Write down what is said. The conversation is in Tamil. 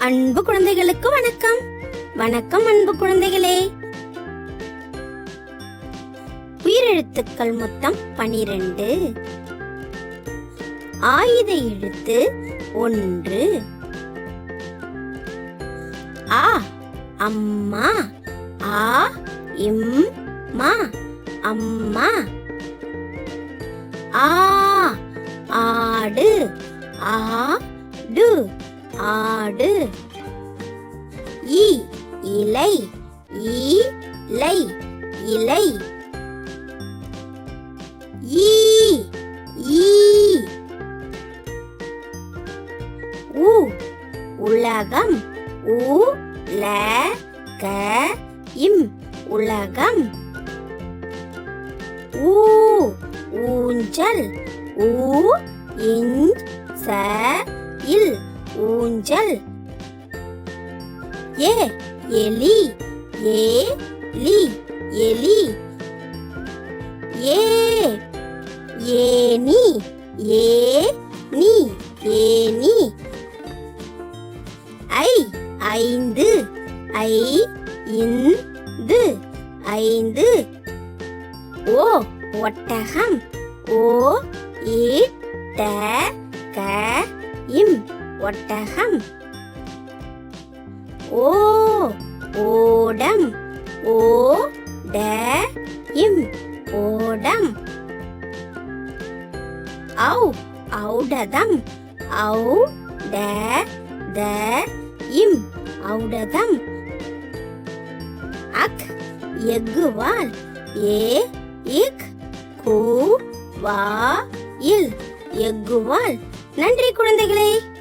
அன்பு குழந்தைகளுக்கு வணக்கம். வணக்கம் அன்பு குழந்தைகளே. உயிரெழுத்துக்கள் மொத்தம் 12. ஆயுத எழுத்து 1. ஆ அம்மா. ஆ இம் மா அம்மா. ஆ ஆடு. ஆடு ஆடு. இ இலை. இலை இலை. ஈ ஈ. உ உலகம். உ ல க இம் உலகம். ஊ ஊஞ்சல். ஊ இன் ச இல் ஊஞ்சல். ஏ எலி. ஏ லி எலி. ஏ ஏனி. ஏ நீ ஏனி. ஐ ஐந்து. ஐ இந்து ஐந்து. ஓ ஒட்டகம். ஓ இட்ட க இம் ஒட்டகம். ஓ ஓடம். ஓ ட இம் ஓடம். ஔ ஔடதம். ஔ ட த இம் ஔடதம். அக் எக்குவால். ஏ இக் கு வா இல் எக்குவால். நன்றி குழந்தைகளே.